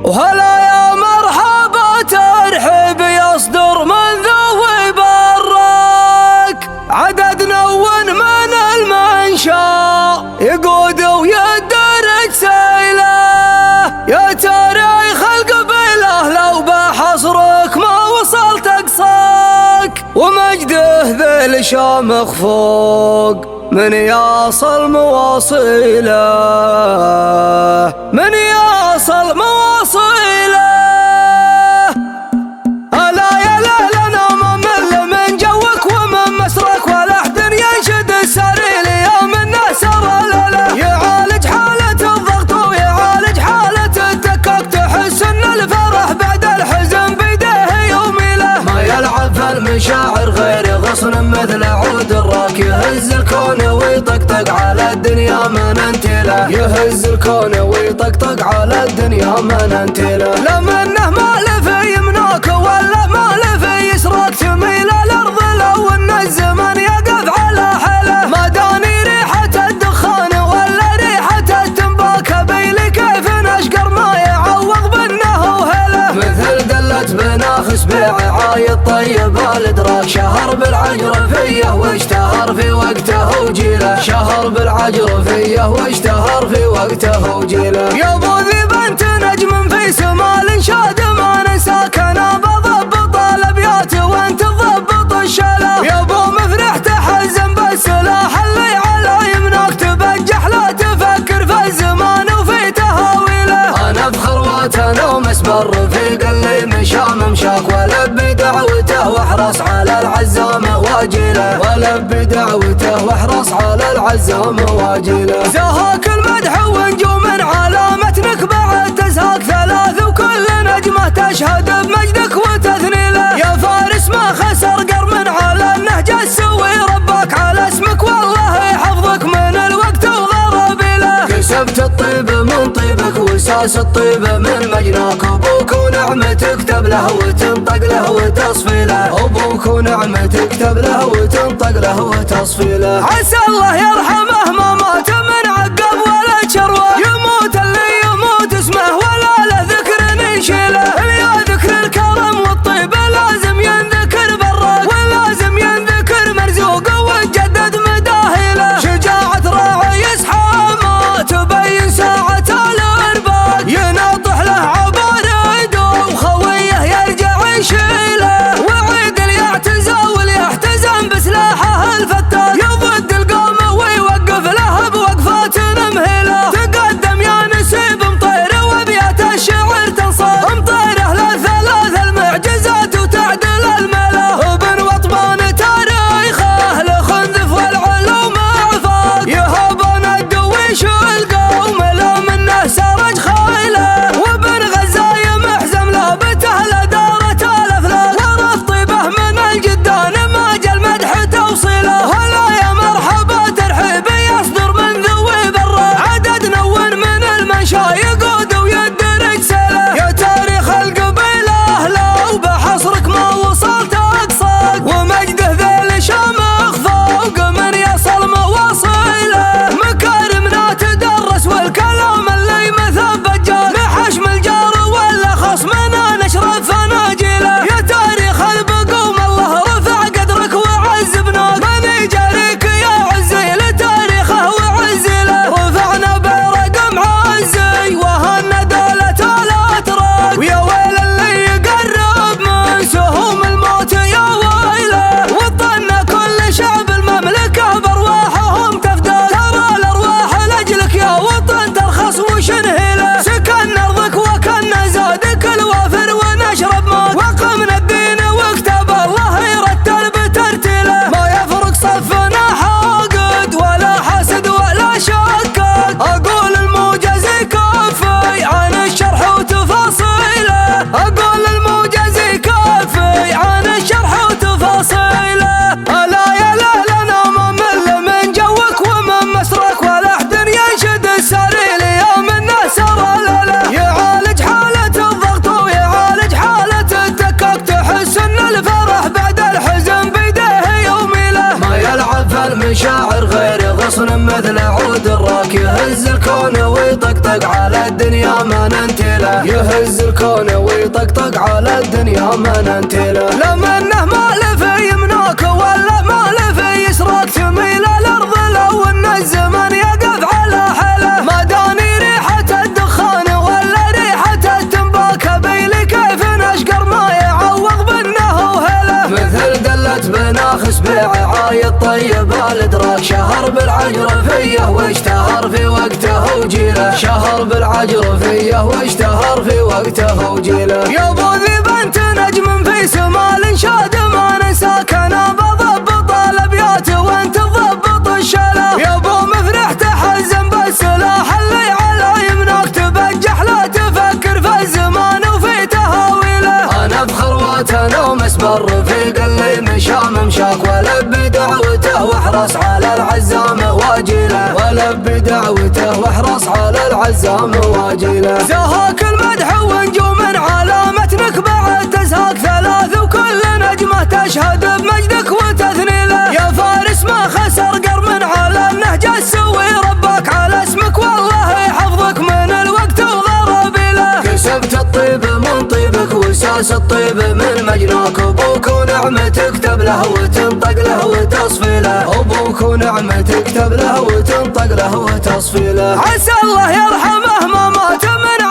وهلا يا مرحبا ترحيب يصدر من ذوي برك، عدد نون من المنشا يقود ويدرج سيله، يا تاريخ القبيله لو بحصرك ما وصلت اقصاك، ومجده ذي الشامخ فوق من يصل مواصيله، من يصل مواصيله. ألا يا لنا ممل من جوك ومن مسرك، ولا أحد ينشد السريل يا من نسر لله، يعالج حالة الضغط ويعالج حالة التكاك، تحس ان الفرح بعد الحزن بيده يوميله، ما يلعب في المشاعر غير غصن مثل عود الراك، يهز الكون ويطقطق على الدنيا من انتله، يهز الكون ويطقطق على الدنيا من انتله. لمنه مالف يمناك ولا مالف يسرك، تميل الارض لو ان الزمن يقف على حله، ما داني ريحة الدخان ولا ريحة التنباك، بيلي كيف نشقر ما يعوض بانه وهله، مثل دلت بناخس بعاي الطيب الادراك، شهر بالعجرفيه واشتهر في وقته وجيله، شهر بالعجرفيه واشتهر في وقته وجيله. يا ابو ذي بنت نجم في سما الانشاد ما ننساك، انا بضبط الابيات وانت تضبط الشلا، يا ابو مفرح تحزن بالسلاح اللي على يمناك، تبجح لا تفكر في الزمان وفي تهاويله، انا بخروات انا ومسبر رفيق اللي مشى ممشاك، ولبي دعوته واحرص على العزام واجيله، ولبي دعوته واحرص على العزام واجيله. زهاك المدح ونجوم على متنك بعد تزهاك ثلاث، وكل نجمه تشهد بمجدك وتثني له، يا فارس ما خسر قرم على النهج السوي، ربك على اسمك والله يحفظك من الوقت وغرابيله، كسبت الطيب من طيبك وساس الطيب من مجناك، ابوك ونعمتك تكتب له وتنطق له وتصفي له، ابوك ونعمتك تكتب له وتنطق له وتصفي له. عسى الله يرحمه ما مات من عقب ولا شروه، يموت اللي يموت اسمه ولا له ذكر نشيله، يا ذكر الكرم والطيب لازم ينذكر براك، ولازم ينذكر مرزوق وتجدد مداهله، شجاعة راعي يسحى ما تبين ساعة الارباك، يناطح له عبارد وخويه يرجع يشيله، وعيد يعتزى واليحتزم بسلاحه الفتاك، يضد القوم ويوقف له بوقفات ممهله، تقدم يا نسيب مطير وابيات الشعر تنصاد، مطيره للثلاث المعجزات وتعدل الملا، وبن وطمان تاريخه لخنذف والعلوم عفاك، يهبون الدويش والقوم لو منه سرج خيله، وبن غزاي محزم لابته لدارة الافلاك، ورث طيبه من الجدان ما جا المدح توصيله، هلا يا مرحبا ترحيب يصدر من ذوي برا، عدد نون من المنشا يقود ويدرج سيله، يا تاريخ القبيله لو بحصرك ما وصلت اقصاك، ومجده ذي الشامخ فوق من يصل مواصيله، مكارمنا تدرس والكلام اللي مثبت جار، لحشم الجار ولا خصمنا نشرب فناجيله، يا تاريخ البقوم الله رفع قدرك وعز بناك، من يجاريك يا عزي لتاريخه وعزي له، رفعنا برقم عزي وهنا دولة الاتراك، ويا ويل اللي يقرب من سهوم الموت يا ويله، وطن كل شعب المملكة بارواحهم تفداك، ترى الارواح لاجلك يا وطن ترخص وشنهله، سكن ارضك وكنا زادك الوافر ونشرب ماك، وقمنا الدين وكتاب الله يرتل بترتيله، ما يفرق صفنا حاقد ولا حاسد ولا شكاك، اقول الموجز يكفي عن الشرح وتفاصيله، اقول الموجز يكفي عن الشرح وتفاصيله. الا يا لنا ممل من جوك ومن مسرك، ولا احد ينشد السريل يا من نسر لله، يعالج حالة الضغط ويعالج حالة التكاك، تحس ان الفرح بعد الحزن بيده يوميله، ما يلعب في المشاعر غير غصن مثل عود الراك، يهز الكون ويطقطق على الدنيا ما ننتله، يهز الكون ويطقطق على الدنيا ما ننتهي له. لا منه مالف يمناك ولا مالف يسرك تميل الارض لو ان الزمن يقف على حله. ما داني ريحة الدخان ولا ريحة التنباك بيلي كيف نشقر ما يعوض بنه وهله. مثل دلت بناخس بعايد طيب الادراك شهر بالعجرفيه واشتهر في وقته وجيله. شهر بالعجرفيه واشتهر في وقته وجيله. يا ابو ذيب انت نجم في سما الانشاد ما ننساك انا بضبط الابيات وانت تضبط الشلا. يا ابو مفرح تحزن بالسلاح اللي على يمناك تبجح لا تفكر في الزمان وفي تهاويله. انا بخروات انا ومسبر رفيق اللي مشى ممشاك ولبي دعوته واحرص على العزام واجيله. ولبي دعوته واحرص على العزام واجيله. زهاك المدح ونجوم علامتك بعد تزهاك ثلاث وكل نجمه تشهد بمجدك وتثني له. يا فارس ما خسر قرم على النهج السوي ربك على اسمك والله يحفظك من الوقت وغرابيله. كسبت الطيب من طيبك وساس الطيب من مجناك. ابوك ونعمتك تكتب له وتنطق له وتصفي له. ابوك ونعمتك تكتب له وتنطق له وتصفي له. عسى الله يرحمه ما مات من